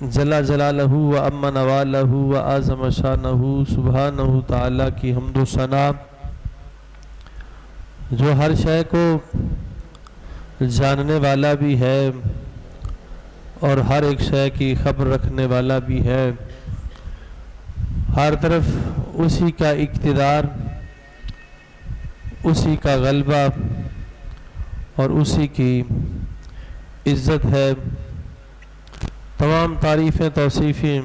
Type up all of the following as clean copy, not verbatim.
جل جلالہ و اما نوالہ و اعظم شانہ سبحانہ تعالیٰ کی حمد و ثنا، جو ہر شے کو جاننے والا بھی ہے اور ہر ایک شے کی خبر رکھنے والا بھی ہے، ہر طرف اسی کا اقتدار، اسی کا غلبہ اور اسی کی عزت ہے۔ تمام تعریفیں توصیفیں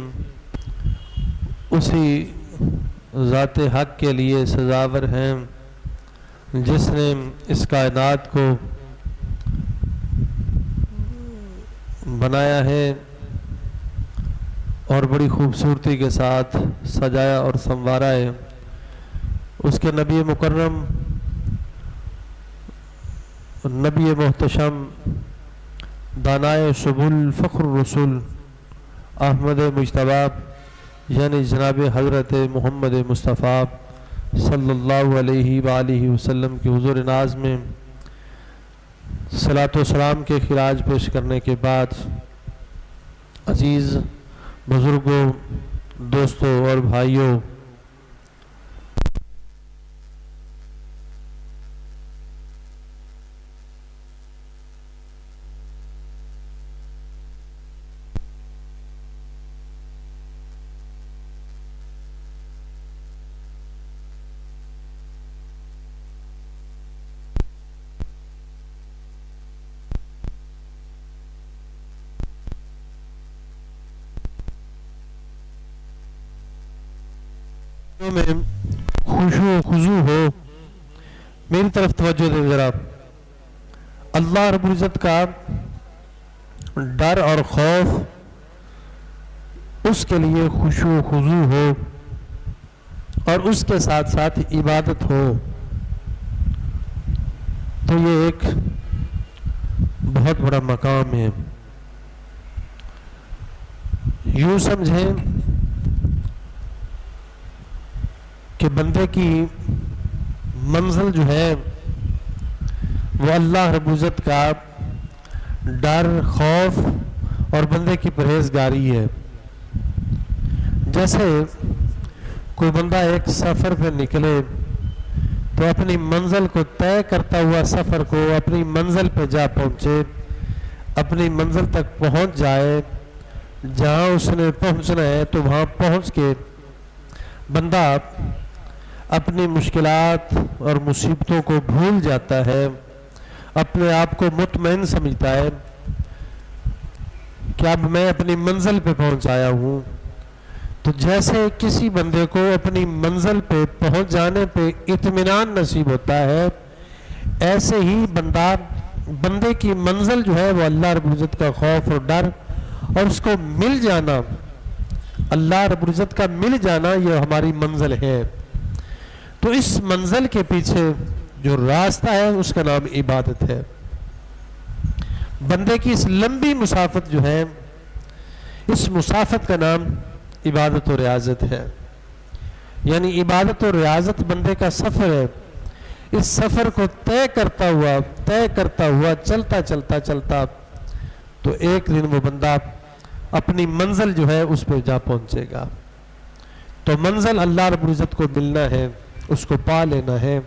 اسی ذات حق کے لیے سزاور ہیں جس نے اس کائنات کو بنایا ہے اور بڑی خوبصورتی کے ساتھ سجایا اور سنوارا ہے۔ اس کے نبی مکرم، نبی محتشم، دانائے سبل، فخر الرسول، احمد مجتبی یعنی جناب حضرت محمد مصطفیٰ صلی اللہ علیہ وآلہ وسلم کے حضور ناز میں صلاۃ و سلام کے خراج پیش کرنے کے بعد، عزیز بزرگوں، دوستوں اور بھائیوں، میں خشوع و خضوع ہو، میری طرف توجہ دیں ذرا۔ اللہ رب العزت کا ڈر اور خوف، اس کے لیے خشوع و خضوع ہو اور اس کے ساتھ ساتھ عبادت ہو، تو یہ ایک بہت بڑا مقام ہے۔ یوں سمجھیں کہ بندے کی منزل جو ہے وہ اللہ رب العزت کا ڈر، خوف اور بندے کی پرہیزگاری ہے۔ جیسے کوئی بندہ ایک سفر پہ نکلے تو اپنی منزل کو طے کرتا ہوا سفر کو اپنی منزل پہ جا پہنچے، اپنی منزل تک پہنچ جائے، جہاں اس نے پہنچنا ہے تو وہاں پہنچ کے بندہ اپنی مشکلات اور مصیبتوں کو بھول جاتا ہے، اپنے آپ کو مطمئن سمجھتا ہے کہ اب میں اپنی منزل پہ پہنچ آیا ہوں۔ تو جیسے کسی بندے کو اپنی منزل پہ پہنچ جانے پہ اطمینان نصیب ہوتا ہے، ایسے ہی بندے کی منزل جو ہے وہ اللہ رب العزت کا خوف اور ڈر اور اس کو مل جانا، اللہ رب العزت کا مل جانا، یہ ہماری منزل ہے۔ تو اس منزل کے پیچھے جو راستہ ہے اس کا نام عبادت ہے۔ بندے کی اس لمبی مسافت جو ہے، اس مسافت کا نام عبادت و ریاضت ہے۔ یعنی عبادت و ریاضت بندے کا سفر ہے۔ اس سفر کو طے کرتا ہوا چلتا تو ایک دن وہ بندہ اپنی منزل جو ہے اس پہ جا پہنچے گا۔ تو منزل اللہ رب العزت کو ملنا ہے، اس کو پا لینا ہے۔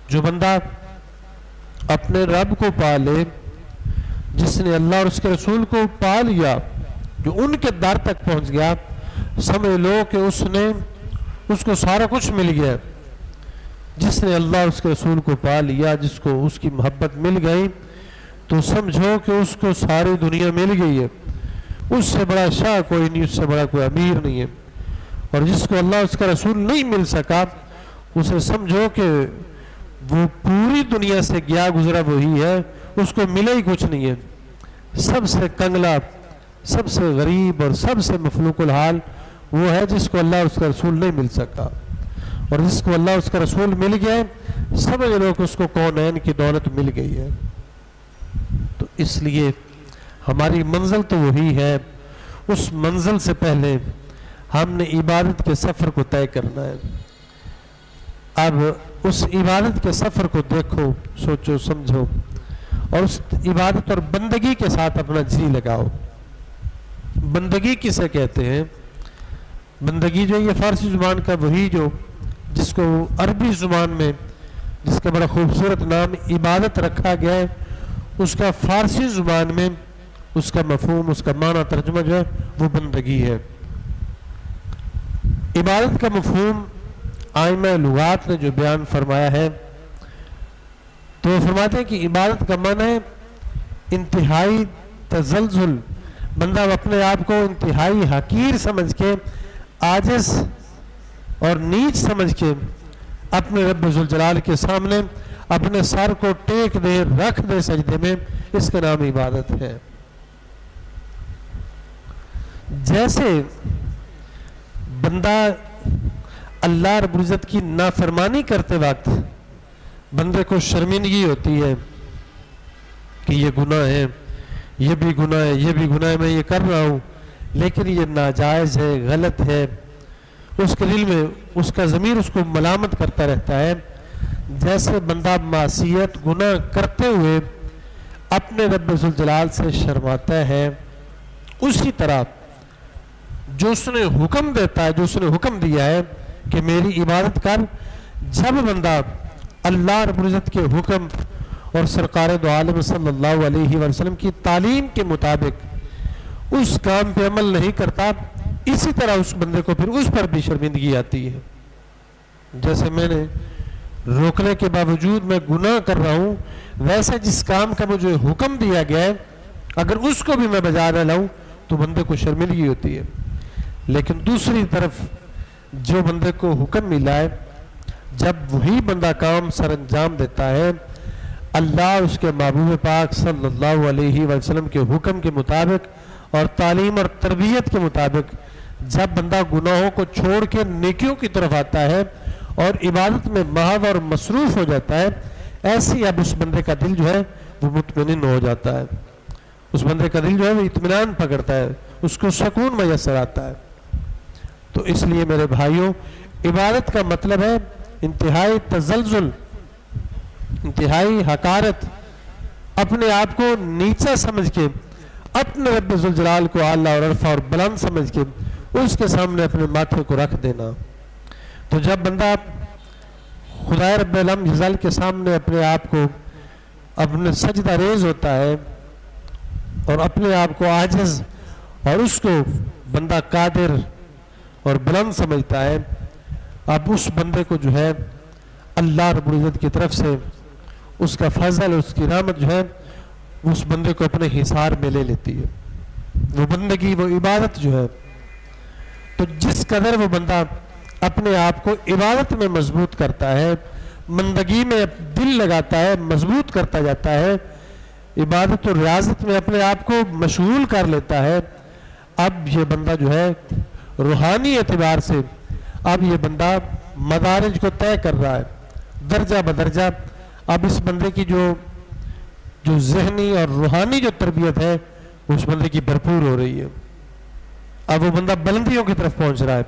جو بندہ اپنے رب کو پا لے، جس نے اللہ اور اس کے رسول کو پا لیا، جو ان کے در تک پہنچ گیا، سمجھ لو کہ اس کو سارا کچھ مل گیا۔ جس نے اللہ اور اس کے رسول کو پا لیا، جس کو اس کی محبت مل گئی، تو سمجھو کہ اس کو ساری دنیا مل گئی ہے۔ اس سے بڑا شاہ کوئی نہیں، اس سے بڑا کوئی امیر نہیں ہے۔ اور جس کو اللہ اور اس کا رسول نہیں مل سکا، اسے سمجھو کہ وہ پوری دنیا سے گیا گزرا وہی ہے، اس کو ملے ہی کچھ نہیں ہے۔ سب سے کنگلا، سب سے غریب اور سب سے مفلوق الحال وہ ہے جس کو اللہ اور اس کا رسول نہیں مل سکا، اور جس کو اللہ اور اس کا رسول مل گیا، سمجھ لو کہ اس کو کونین کی دولت مل گئی ہے۔ تو اس لیے ہماری منزل تو وہی ہے، اس منزل سے پہلے ہم نے عبادت کے سفر کو طے کرنا ہے۔ اب اس عبادت کے سفر کو دیکھو، سوچو، سمجھو، اور اس عبادت اور بندگی کے ساتھ اپنا جی لگاؤ۔ بندگی کسے کہتے ہیں؟ بندگی جو یہ فارسی زبان کا وہی جو جس کو عربی زبان میں جس کا بڑا خوبصورت نام عبادت رکھا گیا ہے، اس کا فارسی زبان میں اس کا مفہوم، اس کا معنی ترجمہ جو ہے وہ بندگی ہے۔ عبادت کا مفہوم آئمہ لغات نے جو بیان فرمایا ہے تو وہ فرماتے ہیں کہ عبادت کا معنی ہے انتہائی تزلزل، بندہ اپنے آپ کو انتہائی حقیر سمجھ کے، عاجز اور نیچ سمجھ کے اپنے رب ذوالجلال کے سامنے اپنے سر کو ٹیک دے، رکھ دے سجدے میں، اس کا نام عبادت ہے۔ جیسے بندہ اللہ رب العزت کی نافرمانی کرتے وقت بندے کو شرمندگی ہوتی ہے کہ یہ گناہ ہے، یہ بھی گناہ ہے، یہ بھی گناہ ہے، میں یہ کر رہا ہوں لیکن یہ ناجائز ہے، غلط ہے، اس کے دل میں اس کا ضمیر اس کو ملامت کرتا رہتا ہے۔ جیسے بندہ معصیت گناہ کرتے ہوئے اپنے رب ذوالجلال سے شرماتا ہے، اسی طرح جو اس نے حکم دیتا ہے، جو اس نے حکم دیا ہے کہ میری عبادت کر، جب بندہ اللہ رب العزت کے حکم اور سرکار دو عالم صلی اللہ علیہ وسلم کی تعلیم کے مطابق اس کام پہ عمل نہیں کرتا، اسی طرح اس بندے کو پھر اس پر بھی شرمندگی آتی ہے۔ جیسے میں نے روکنے کے باوجود میں گناہ کر رہا ہوں، ویسے جس کام کا مجھے حکم دیا گیا ہے اگر اس کو بھی میں بجا نہ لاؤں تو بندے کو شرمندگی ہوتی ہے۔ لیکن دوسری طرف جو بندے کو حکم ملا ہے، جب وہی بندہ کام سر انجام دیتا ہے اللہ اس کے محبوب پاک صلی اللہ علیہ وسلم کے حکم کے مطابق اور تعلیم اور تربیت کے مطابق، جب بندہ گناہوں کو چھوڑ کے نیکیوں کی طرف آتا ہے اور عبادت میں محو اور مصروف ہو جاتا ہے، ایسی اب اس بندے کا دل جو ہے وہ مطمئن ہو جاتا ہے، اس بندے کا دل جو ہے وہ اطمینان پکڑتا ہے، اس کو سکون میسر آتا ہے۔ تو اس لیے میرے بھائیوں، عبادت کا مطلب ہے انتہائی تزلزل، انتہائی حقارت، اپنے آپ کو نیچا سمجھ کے، اپنے رب ذوالجلال کو اعلیٰ اور عرفہ اور بلند سمجھ کے اس کے سامنے اپنے ماتھے کو رکھ دینا۔ تو جب بندہ خدا رب العالمین جل کے سامنے اپنے آپ کو اپنے سجدہ ریز ہوتا ہے اور اپنے آپ کو عاجز اور اس کو بندہ قادر اور بلند سمجھتا ہے، اب اس بندے کو جو ہے اللہ رب العزت کی طرف سے اس کا فضل، اس کی رحمت جو ہے اس بندے کو اپنے حصار میں لے لیتی ہے۔ وہ بندگی، وہ عبادت جو ہے، تو جس قدر وہ بندہ اپنے آپ کو عبادت میں مضبوط کرتا ہے، بندگی میں دل لگاتا ہے، مضبوط کرتا جاتا ہے، عبادت اور ریاضت میں اپنے آپ کو مشغول کر لیتا ہے، اب یہ بندہ جو ہے روحانی اعتبار سے اب یہ بندہ مدارج کو طے کر رہا ہے، درجہ بدرجہ اب اس بندے کی جو ذہنی اور روحانی جو تربیت ہے اس بندے کی بھرپور ہو رہی ہے، اب وہ بندہ بلندیوں کی طرف پہنچ رہا ہے۔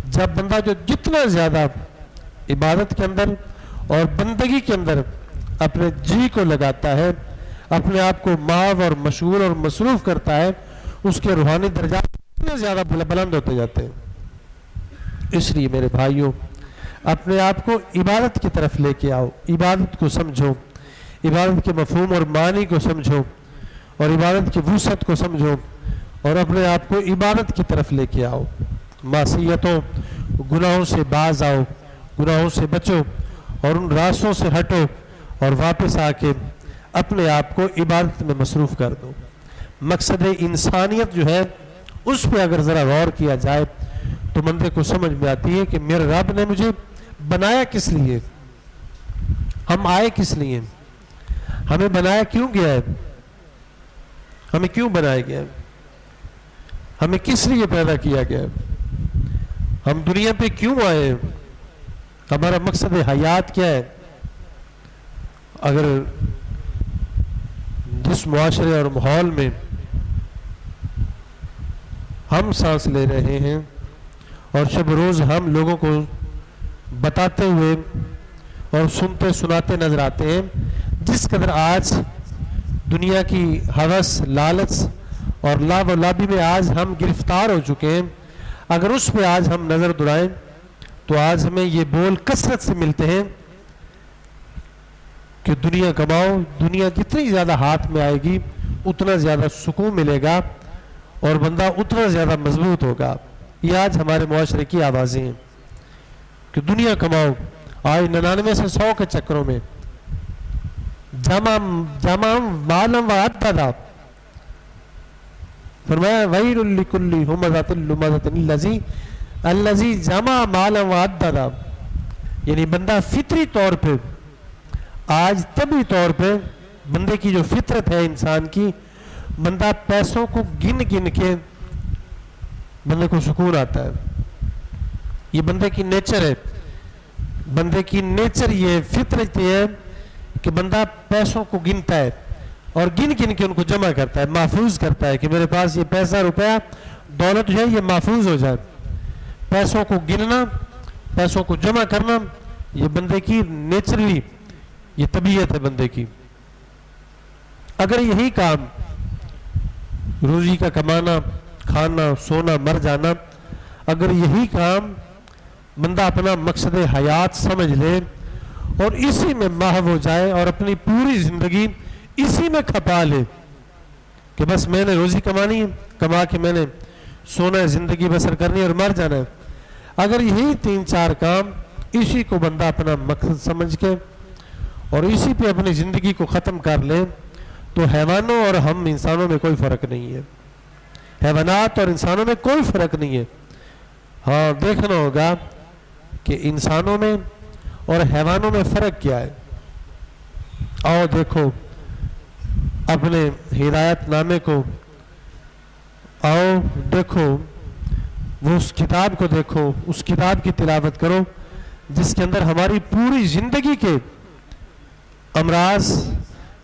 جب بندہ جو جتنا زیادہ عبادت کے اندر اور بندگی کے اندر اپنے جی کو لگاتا ہے، اپنے آپ کو محو اور مشغول اور مصروف کرتا ہے، اس کے روحانی درجات اتنے زیادہ بلند ہوتے جاتے ہیں۔ اس لیے میرے بھائیوں، اپنے آپ کو عبادت کی طرف لے کے آؤ، عبادت کو سمجھو، عبادت کے مفہوم اور معنی کو سمجھو اور عبادت کی وسعت کو سمجھو اور اپنے آپ کو عبادت کی طرف لے کے آؤ۔ معصیتوں، گناہوں سے باز آؤ، گناہوں سے بچو اور ان راستوں سے ہٹو اور واپس آ کے اپنے آپ کو عبادت میں مصروف کر دو۔ مقصد انسانیت جو ہے اس پہ اگر ذرا غور کیا جائے تو بندے کو سمجھ میں آتی ہے کہ میرے رب نے مجھے بنایا کس لیے، ہم آئے کس لیے، ہمیں بنایا کیوں گیا ہے، ہمیں کیوں بنایا گیا ہے، ہمیں کس لیے پیدا کیا گیا ہے، ہم دنیا پہ کیوں آئے، ہمارا مقصد حیات کیا ہے۔ اگر جس معاشرے اور ماحول میں ہم سانس لے رہے ہیں اور شب روز ہم لوگوں کو بتاتے ہوئے اور سنتے سناتے نظر آتے ہیں، جس قدر آج دنیا کی ہوس، لالچ اور لاب و لابی میں آج ہم گرفتار ہو چکے ہیں. اگر اس پہ آج ہم نظر دوڑائیں تو آج ہمیں یہ بول کثرت سے ملتے ہیں کہ دنیا کماؤ. دنیا جتنی زیادہ ہاتھ میں آئے گی اتنا زیادہ سکون ملے گا اور بندہ اتنا زیادہ مضبوط ہوگا. یہ آج ہمارے معاشرے کی آوازیں ہیں کہ دنیا کماؤ. آج 99 سے 100 کے چکروں میں جمع مالم و عددا. فرمایا ویل لکل ہمزۃ لمزۃ الذی جمع مالم و عددا. یعنی بندہ فطری طور پہ آج طبعی طور پہ بندے کی جو فطرت ہے انسان کی, بندہ پیسوں کو گن گن کے بندے کو سکون آتا ہے. یہ بندے کی نیچر ہے. بندے کی نیچر یہ فطرت یہ ہے کہ بندہ پیسوں کو گنتا ہے اور گن گن کے ان کو جمع کرتا ہے, محفوظ کرتا ہے کہ میرے پاس یہ پیسہ روپیہ دولت جو ہے یہ محفوظ ہو جائے. پیسوں کو گننا, پیسوں کو جمع کرنا یہ بندے کی نیچرلی یہ طبیعت ہے بندے کی. اگر یہی کام روزی کا کمانا, کھانا, سونا, مر جانا, اگر یہی کام بندہ اپنا مقصد حیات سمجھ لے اور اسی میں محو ہو جائے اور اپنی پوری زندگی اسی میں کھپا لے کہ بس میں نے روزی کمانی ہے, کما کے میں نے سونا ہے, زندگی بسر کرنی ہے اور مر جانا ہے. اگر یہی 3-4 کام اسی کو بندہ اپنا مقصد سمجھ کے اور اسی پہ اپنی زندگی کو ختم کر لے تو حیوانوں اور ہم انسانوں میں کوئی فرق نہیں ہے. حیوانات اور انسانوں میں کوئی فرق نہیں ہے. ہاں دیکھنا ہوگا کہ انسانوں میں اور حیوانوں میں فرق کیا ہے. آؤ دیکھو اپنے ہدایت نامے کو, آؤ دیکھو وہ اس کتاب کو دیکھو, اس کتاب کی تلاوت کرو جس کے اندر ہماری پوری زندگی کے امراض,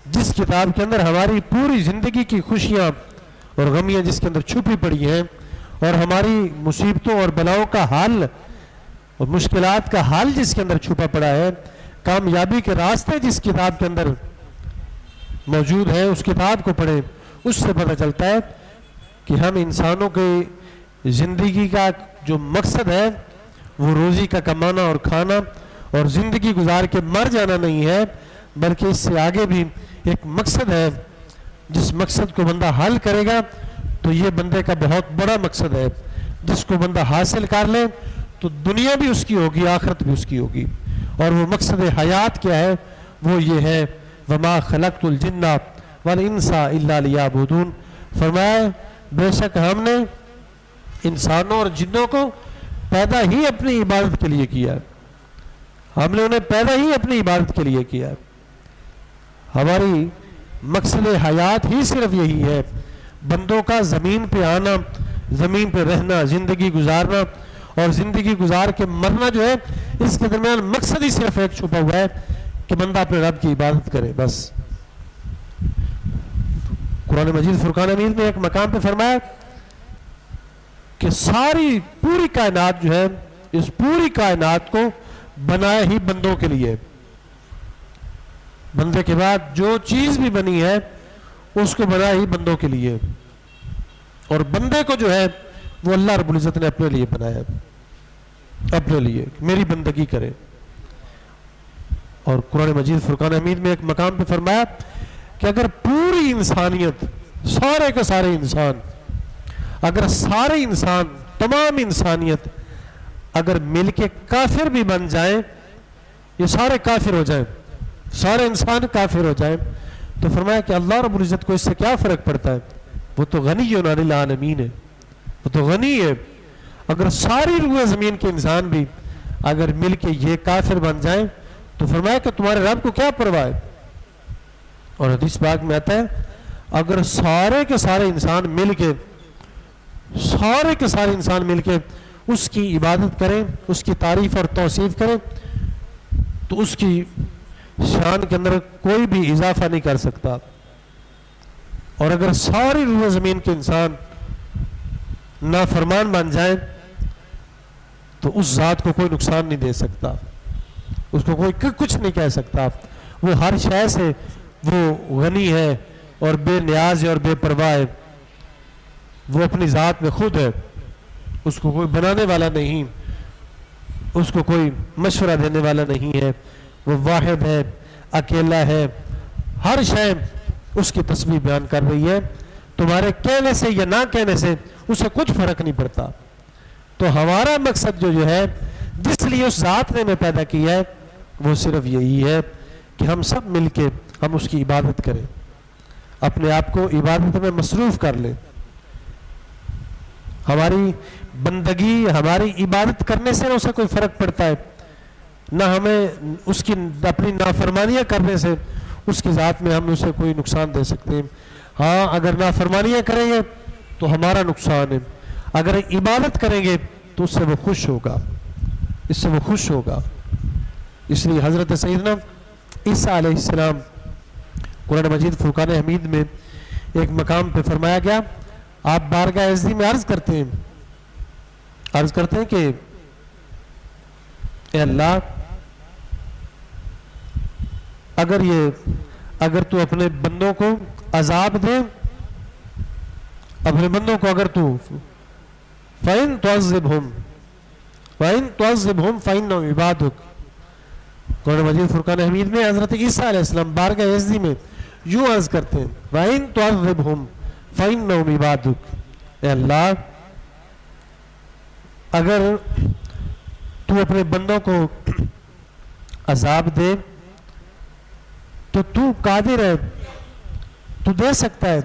جس کتاب کے اندر ہماری پوری زندگی کی خوشیاں اور غمیاں جس کے اندر چھپی پڑی ہیں اور ہماری مصیبتوں اور بلاؤں کا حل اور مشکلات کا حل جس کے اندر چھپا پڑا ہے, کامیابی کے راستے جس کتاب کے اندر موجود ہیں, اس کتاب کو پڑھیں. اس سے پتہ چلتا ہے کہ ہم انسانوں کی زندگی کا جو مقصد ہے وہ روزی کا کمانا اور کھانا اور زندگی گزار کے مر جانا نہیں ہے, بلکہ اس سے آگے بھی ایک مقصد ہے. جس مقصد کو بندہ حل کرے گا تو یہ بندے کا بہت بڑا مقصد ہے, جس کو بندہ حاصل کر لے تو دنیا بھی اس کی ہوگی, آخرت بھی اس کی ہوگی. اور وہ مقصد حیات کیا ہے؟ وہ یہ ہے وما خلقت الجن والانس الا لیعبدون. فرمایا بے شک ہم نے انسانوں اور جنوں کو پیدا ہی اپنی عبادت کے لیے کیا ہے. ہم نے انہیں پیدا ہی اپنی عبادت کے لیے کیا ہے. ہماری مقصد حیات ہی صرف یہی ہے, بندوں کا زمین پہ آنا, زمین پہ رہنا, زندگی گزارنا اور زندگی گزار کے مرنا جو ہے اس کے درمیان مقصد ہی صرف ایک چھپا ہوا ہے کہ بندہ اپنے رب کی عبادت کرے بس. قرآن مجید فرقان حمید میں ایک مقام پہ فرمایا کہ ساری پوری کائنات جو ہے, اس پوری کائنات کو بنایا ہی بندوں کے لیے. بندے کے بعد جو چیز بھی بنی ہے اس کو بنایا ہی بندوں کے لیے, اور بندے کو جو ہے وہ اللہ رب العزت نے اپنے لیے بنایا, اپنے لیے میری بندگی کرے. اور قرآن مجید فرقان حمید میں ایک مقام پہ فرمایا کہ اگر پوری انسانیت, سارے کے سارے انسان, اگر سارے انسان, تمام انسانیت اگر مل کے کافر بھی بن جائیں, یہ سارے کافر ہو جائیں, سارے انسان کافر ہو جائیں, تو فرمایا کہ اللہ رب العزت کو اس سے کیا فرق پڑتا ہے, وہ تو غنی عن العالمین ہے, وہ تو غنی ہے. اگر ساری روئے زمین کے انسان بھی اگر مل کے یہ کافر بن جائیں تو فرمایا کہ تمہارے رب کو کیا پرواہ ہے. اور حدیث پاک میں آتا ہے اگر سارے کے سارے انسان مل کے, سارے کے سارے انسان مل کے اس کی عبادت کریں, اس کی تعریف اور توصیف کریں, تو اس کی شان کے اندر کوئی بھی اضافہ نہیں کر سکتا. اور اگر ساری روح زمین کے انسان نافرمان بن جائیں تو اس ذات کو کوئی نقصان نہیں دے سکتا, اس کو کوئی کچھ نہیں کہہ سکتا. وہ ہر شے سے وہ غنی ہے اور بے نیاز ہے اور بے پرواہ ہے. وہ اپنی ذات میں خود ہے، اس کو کوئی بنانے والا نہیں، اس کو کوئی مشورہ دینے والا نہیں ہے، وہ واحد ہے، اکیلا ہے، ہر شے اس کی تسبیح بیان کر رہی ہے، تمہارے کہنے سے یا نہ کہنے سے اسے کچھ فرق نہیں پڑتا۔ تو ہمارا مقصد جو ہے جس لیے اس ذات نے ہمیں پیدا کیا ہے وہ صرف یہی ہے کہ ہم سب مل کے ہم اس کی عبادت کریں، اپنے آپ کو عبادت میں مصروف کر لیں۔ ہماری بندگی، ہماری عبادت کرنے سے نہ اسے کوئی فرق پڑتا ہے، نہ ہمیں اس کی اپنی نافرمانیاں کرنے سے اس کی ذات میں ہم اسے کوئی نقصان دے سکتے ہیں۔ ہاں اگر نافرمانیاں کریں گے تو ہمارا نقصان ہے، اگر عبادت کریں گے تو اس سے وہ خوش ہوگا، اس سے وہ خوش ہوگا۔ اس لیے حضرت سیدنا عیسیٰ علیہ السلام قرآن مجید فرقان حمید میں ایک مقام پہ فرمایا گیا، آپ بارگاہ عزی میں عرض کرتے ہیں کہ اے اللہ، اگر تو اپنے بندوں کو عذاب دے، اپنے بندوں کو اگر تو فَإِن تُعَذِّبْهُمْ فَإِنَّهُمْ عِبَادُكَ، قرآن مجید فرقان حمید میں حضرت عیسیٰ علیہ السلام بارگاہ عزی میں یوں عرض کرتے ہیں، وَإِن تُعَذِّبْهُمْ فَإِنَّهُمْ عِبَادُكَ، اے اللہ اگر تو اپنے بندوں کو عذاب دے تو تو قادر ہے، تو دے سکتا ہے،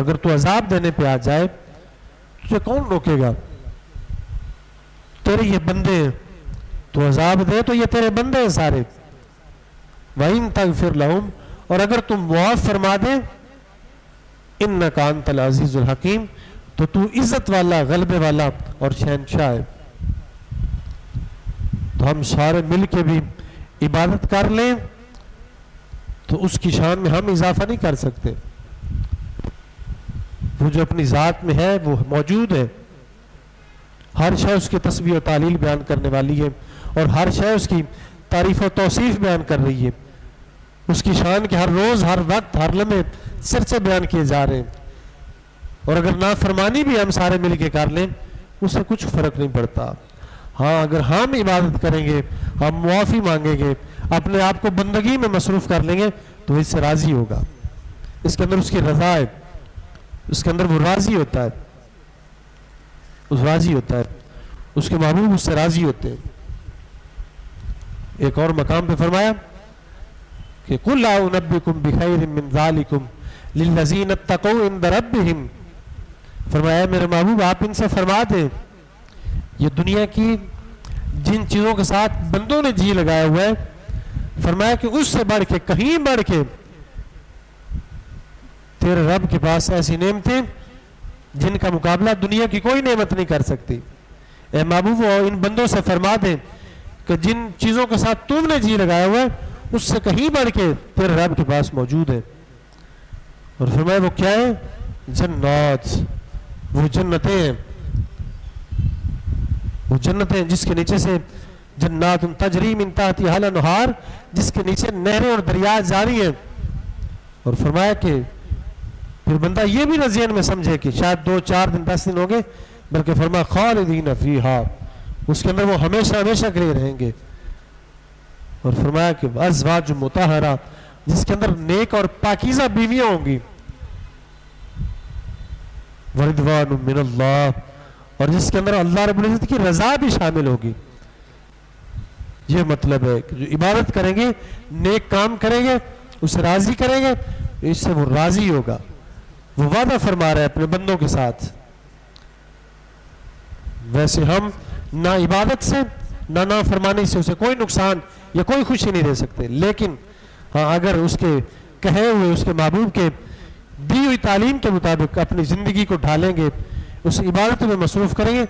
اگر تو عذاب دینے پہ آ جائے تجھے کون روکے گا؟ تیرے یہ بندے ہیں، تو عذاب دے تو یہ تیرے بندے ہیں سارے۔ وَإِن تَغْفِرْ لَهُمْ، اور اگر تم معاف فرما دے، إِنَّكَ أَنْتَ الْعَزِيزُ الْحَكِيمُ، تو تو عزت والا، غلبے والا اور شہنشاہ ہے۔ تو ہم سارے مل کے بھی عبادت کر لیں تو اس کی شان میں ہم اضافہ نہیں کر سکتے، وہ جو اپنی ذات میں ہے وہ موجود ہے، ہر شے اس کی تسبیح و تعلیل بیان کرنے والی ہے، اور ہر شے اس کی تعریف و توصیف بیان کر رہی ہے، اس کی شان کے ہر روز، ہر وقت، ہر لمحے سرچے بیان کیے جا رہے ہیں۔ اور اگر نافرمانی بھی ہم سارے مل کے کر لیں اس سے کچھ فرق نہیں پڑتا۔ ہاں اگر ہم عبادت کریں گے، ہم معافی مانگیں گے، اپنے آپ کو بندگی میں مصروف کر لیں گے تو اس سے راضی ہوگا، اس کے اندر اس کی رضا ہے، اس کے اندر وہ راضی ہوتا ہے، اس کے محبوب اس سے راضی ہوتے ہیں۔ ایک اور مقام پہ فرمایا کہ قُلْ لَا أُنَبِّئُكُمْ بِخَيْرٍ مِّن ذَلِكُمْ لِلَّذِينَ اتَّقَوْا عِندَ رَبِّهِمْ، فرمایا میرے محبوب آپ ان سے فرما دیں، یہ دنیا کی جن چیزوں کے ساتھ بندوں نے جی لگایا ہوا ہے، فرمایا کہ اس سے بڑھ کے، کہیں بڑھ کے تیرے رب کے پاس ایسی نعمتیں جن کا مقابلہ دنیا کی کوئی نعمت نہیں کر سکتی۔ اے محبوب ان بندوں سے فرما دیں کہ جن چیزوں کے ساتھ تم نے جی لگایا ہوا ہے اس سے کہیں بڑھ کے تیرے رب کے پاس موجود ہے۔ اور فرمایا وہ کیا ہے؟ جنات، وہ جنتیں ہیں، وہ جنتیں جس کے نیچے سے جنات تجری من تحتہا الانہار، جس کے نیچے نہریں اور دریا جاری ہیں۔ اور فرمایا کہ پھر بندہ یہ بھی نہ ذہن میں سمجھے کہ شاید 2 4 دن 10 دن ہو گئے، بلکہ فرمایا خالدین فیہا، اس کے اندر وہ ہمیشہ ہمیشہ کے لیے رہیں گے۔ اور فرمایا کہ ازواج مطہرہ، جس کے اندر نیک اور پاکیزہ بیویاں ہوں گی، ورضوان من اللہ، اور جس کے اندر اللہ رب العزت کی رضا بھی شامل ہوگی۔ یہ مطلب ہے کہ جو عبادت کریں گے، نیک کام کریں گے، اسے راضی کریں گے، اس سے وہ راضی ہوگا۔ وہ وعدہ فرما رہا ہے اپنے بندوں کے ساتھ۔ ویسے ہم نہ عبادت سے نہ نافرمانی سے اسے کوئی نقصان یا کوئی خوشی نہیں دے سکتے، لیکن ہاں اگر اس کے کہے ہوئے، اس کے محبوب کے دی ہوئی تعلیم کے مطابق اپنی زندگی کو ڈھالیں گے، اس عبادت میں مصروف کریں گے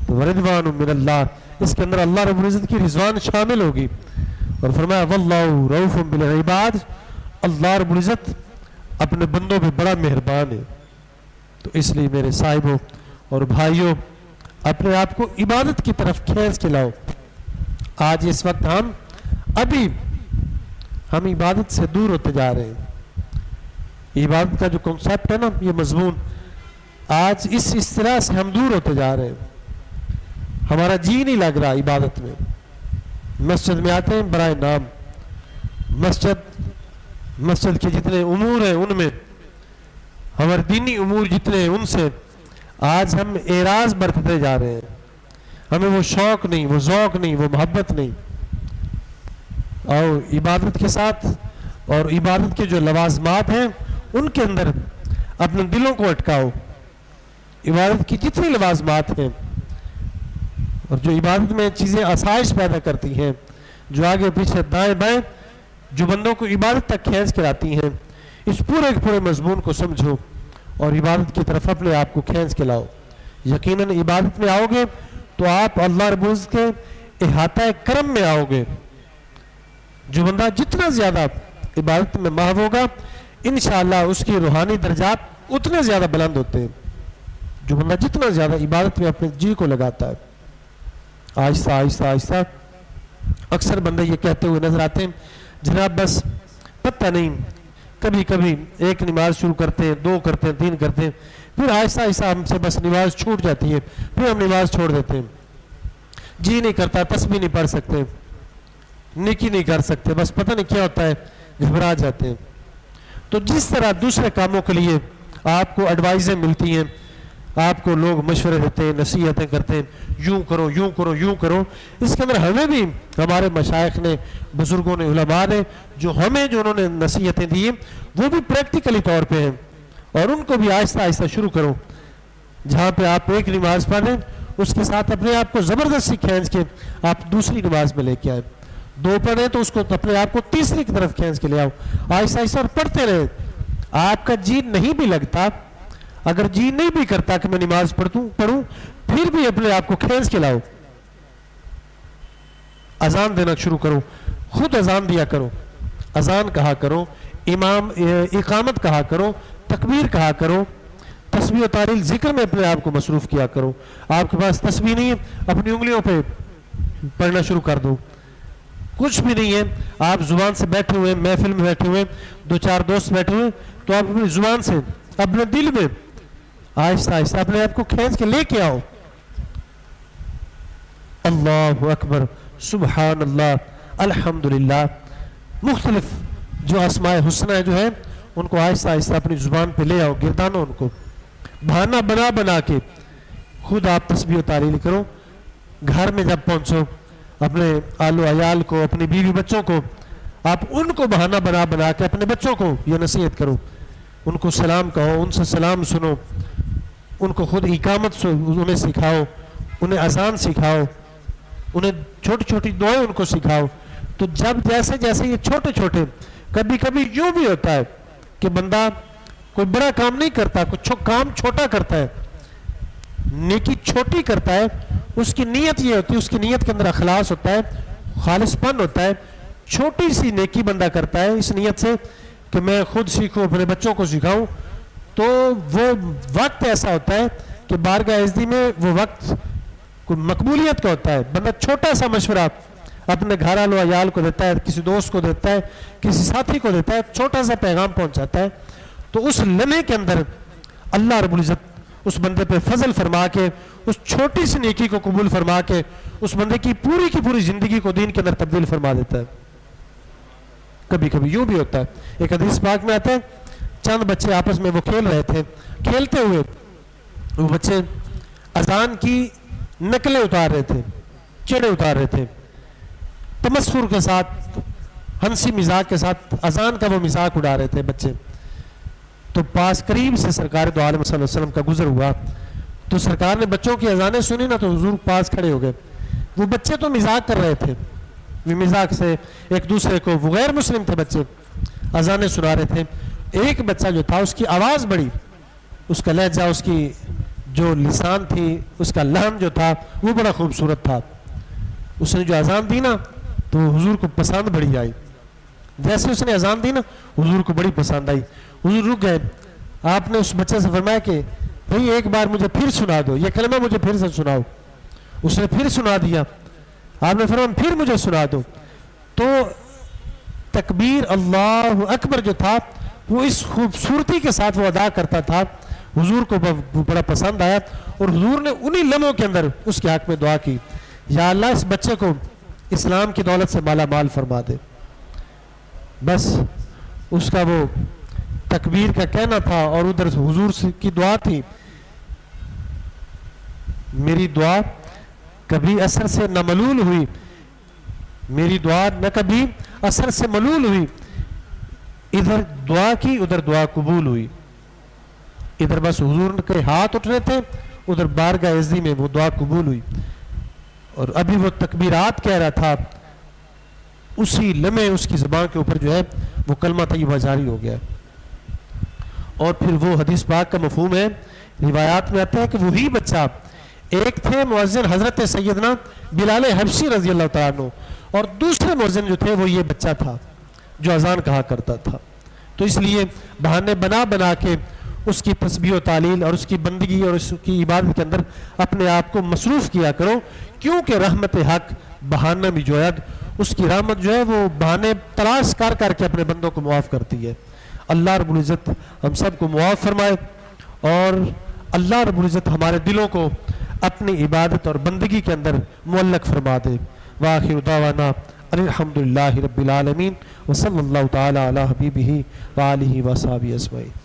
تو ورضوان من اللہ، اس کے اندر اللہ رب العزت کی رضوان شامل ہوگی۔ اور فرمایا واللہ رؤوف بالعباد، اللہ رب العزت اپنے بندوں پہ بڑا مہربان ہے۔ تو اس لیے میرے صاحبوں اور بھائیوں، اپنے آپ کو عبادت کی طرف کھینچ کے لاؤ۔ آج اس وقت ہم عبادت سے دور ہوتے جا رہے ہیں۔ عبادت کا جو کنسیپٹ ہے نا، یہ مضمون آج اس اصطلاح سے ہم دور ہوتے جا رہے ہیں. ہمارا جی نہیں لگ رہا عبادت میں. مسجد میں آتے ہیں برائے نام. مسجد کے جتنے امور ہیں ان میں, ہمارے دینی امور جتنے ہیں ان سے آج ہم اعراض برتتے جا رہے ہیں. ہمیں وہ شوق نہیں, وہ ذوق نہیں, وہ محبت نہیں. اور عبادت کے ساتھ اور عبادت کے جو لوازمات ہیں ان کے اندر اپنے دلوں کو اٹکاؤ. عبادت کی جتنی لوازمات ہیں اور جو عبادت میں چیزیں آسائش پیدا کرتی ہیں, جو آگے پیچھے دائیں بائیں جو بندوں کو عبادت تک کھینچ کے لاتی ہیں, اس پورے کے پورے مضمون کو سمجھو اور عبادت کی طرف اپنے آپ کو کھینچ کے لاؤ. یقیناً عبادت میں آؤ گے تو آپ اللہ رب العزت کے احاطہ کرم میں آؤ گے. جو بندہ جتنا زیادہ عبادت میں محو ہوگا انشاءاللہ اس کی روحانی درجات اتنے زیادہ بلند ہوتے ہیں. جو بندہ جتنا زیادہ عبادت میں اپنے جی کو لگاتا ہے, آہستہ آہستہ آہستہ. اکثر بندے یہ کہتے ہوئے نظر آتے ہیں جناب بس پتہ نہیں, کبھی کبھی ایک نماز شروع کرتے ہیں, 2 کرتے ہیں, 3 کرتے ہیں, پھر آہستہ آہستہ ہم سے بس نماز چھوٹ جاتی ہے, پھر ہم نماز چھوڑ دیتے ہیں. جی نہیں کرتا, تسبیح نہیں پڑھ سکتے, نیکی نہیں کر سکتے, بس پتہ نہیں کیا ہوتا ہے, گھبرا جاتے ہیں. تو جس طرح دوسرے کاموں کے لیے آپ کو ایڈوائزیں ملتی ہیں, آپ کو لوگ مشورے دیتے ہیں, نصیحتیں کرتے ہیں, یوں کرو یوں کرو یوں کرو, اس کے اندر ہمیں بھی ہمارے مشائخ نے, بزرگوں نے, علماء نے جو انہوں نے نصیحتیں دی ہیں وہ بھی پریکٹیکلی طور پہ ہیں. اور ان کو بھی آہستہ آہستہ شروع کرو. جہاں پہ آپ ایک نماز پڑھیں اس کے ساتھ اپنے آپ کو زبردستی کھینچ کے آپ دوسری نماز میں لے کے آئیں. 2 پڑھیں تو اس کو اپنے آپ کو تیسری کی طرف کھینچ کے لے آؤ, آہستہ آہستہ, اور پڑھتے رہے. آپ کا جی نہیں بھی لگتا, اگر جی نہیں بھی کرتا کہ میں نماز پڑھوں, پھر بھی اپنے آپ کو کھینچ کے لاؤ. اذان دینا شروع کرو, خود اذان دیا کرو, اذان کہا کرو, امام اقامت کہا کرو, تکبیر کہا کرو, تسبیح و تحلیل ذکر میں اپنے آپ کو مصروف کیا کرو. آپ کے پاس تسبیح نہیں ہے, اپنی انگلیوں پہ پڑھنا شروع کر دو. کچھ بھی نہیں ہے, آپ زبان سے بیٹھے ہوئے, محفل میں بیٹھے ہوئے, 2-4 دوست بیٹھے ہوئے, تو آپ اپنی زبان سے اپنے دل میں آہستہ آہستہ اپنے آپ کو کھینچ کے لے کے آؤ. اللہ اکبر, سبحان اللہ, الحمدللہ. مختلف جو اسماء حسنہ جو ہیں ان کو آہستہ آہستہ اپنی زبان پہ لے آؤ, گردانو ان کو. بہانہ بنا کے خود آپ تسبیح و تحلیل کرو. گھر میں جب پہنچو اپنے آل و عیال کو, اپنی بیوی بچوں کو, آپ ان کو بہانہ بنا کے اپنے بچوں کو یہ نصیحت کرو. ان کو سلام کہو, ان سے سلام سنو, ان کو خود اقامت انہیں سکھاؤ, انہیں اذان سکھاؤ, انہیں چھوٹی چھوٹی دعائیں ان کو سکھاؤ. تو جب جیسے جیسے یہ چھوٹے چھوٹے, کبھی کبھی یوں بھی ہوتا ہے کہ بندہ کوئی بڑا کام نہیں کرتا, کچھ کام چھوٹا کرتا ہے, نیکی چھوٹی کرتا ہے, اس کی نیت یہ ہوتی ہے, اس کی نیت کے اندر اخلاص ہوتا ہے, خالص پن ہوتا ہے. چھوٹی سی نیکی بندہ کرتا ہے اس نیت سے کہ میں خود سیکھوں, اپنے بچوں کو سکھاؤں, تو وہ وقت ایسا ہوتا ہے کہ بارگاہ عزتی میں وہ وقت کوئی مقبولیت کا ہوتا ہے. بندہ چھوٹا سا مشورہ اپنے گھر والوں عیال کو دیتا ہے, کسی دوست کو دیتا ہے, کسی ساتھی کو دیتا ہے, چھوٹا سا پیغام پہنچاتا ہے, تو اس لمحے کے اندر اللہ رب العزت اس بندے پہ فضل فرما کے, اس چھوٹی سی نیکی کو قبول فرما کے اس بندے کی پوری زندگی کو دین کے اندر تبدیل فرما دیتا ہے. کبھی کبھی یوں بھی ہوتا ہے. ایک حدیث پاک میں آتا ہے, چند بچے آپس میں وہ کھیل رہے تھے, کھیلتے ہوئے وہ بچے اذان کی نقلیں اتار رہے تھے, چڑے اتار رہے تھے, تمسخر کے ساتھ, ہنسی مزاق کے ساتھ اذان کا وہ مزاق اڑا رہے تھے بچے. تو پاس قریب سے سرکار دو عالم صلی اللہ علیہ وسلم کا گزر ہوا, تو سرکار نے بچوں کی اذانیں سنی نا, تو حضور پاس کھڑے ہو گئے. وہ بچے تو مزاق کر رہے تھے, وہ مزاق سے ایک دوسرے کو, وہ غیر مسلم تھے بچے, اذانیں سنا رہے تھے. ایک بچہ جو تھا اس کی آواز بڑی, اس کا لہجہ, اس کی جو لسان تھی, اس کا لہن جو تھا وہ بڑا خوبصورت تھا. اس نے جو اذان دی نا تو حضور کو پسند بڑی آئی. جیسے اس نے اذان دی نا حضور کو بڑی پسند آئی. حضور رک گئے. آپ نے اس بچے سے فرمایا کہ بھئی ایک بار مجھے پھر سنا دو, یہ کلمہ مجھے پھر سے سناؤ. اس نے پھر سنا دیا. آپ نے فرمایا پھر مجھے سنا دو. تو تکبیر اللہ اکبر جو تھا وہ اس خوبصورتی کے ساتھ وہ ادا کرتا تھا, حضور کو بڑا پسند آیا اور حضور نے انہی لمحوں کے اندر اس کے حق میں دعا کی، یا اللہ اس بچے کو اسلام کی دولت سے مالا مال فرما دے۔ بس اس کا وہ تکبیر کا کہنا تھا اور ادھر حضور کی دعا تھی، میری دعا کبھی اثر سے نہ ملول ہوئی، میری دعا نہ کبھی اثر سے ملول ہوئی، ادھر دعا کی ادھر دعا قبول ہوئی، ادھر بس حضور کے ہاتھ اٹھنے تھے، ادھر بارگاہ عزی میں وہ دعا قبول ہوئی، اور ابھی وہ تکبیرات کہہ رہا تھا، اسی لمحے اس کی زبان کے اوپر جو ہے وہ کلمہ طیبہ جاری ہو گیا۔ اور پھر وہ حدیث پاک کا مفہوم ہے، روایات میں آتا ہے کہ وہی بچہ، ایک تھے مؤذن حضرت سیدنا بلال حبشی رضی اللہ تعالیٰ عنہ، اور دوسرے مؤذن جو تھے وہ یہ بچہ تھا جو اذان کہا کرتا تھا۔ تو اس لیے بہانے بنا بنا کے اس کی تسبیح و تعلیل اور اس کی بندگی اور اس کی عبادت کے اندر اپنے آپ کو مصروف کیا کرو، کیونکہ رحمت حق بہانہ بھی جو ہے، اس کی رحمت جو ہے وہ بہانے تلاش کر کر کے اپنے بندوں کو معاف کرتی ہے۔ اللہ رب العزت ہم سب کو معاف فرمائے، اور اللہ رب العزت ہمارے دلوں کو اپنی عبادت اور بندگی کے اندر معلق فرما دے۔ وآخر دعوانا الحمدللہ رب العالمین، وصلی اللہ تعالی علی حبیبہ وآلہ وصحبہ اجمعین۔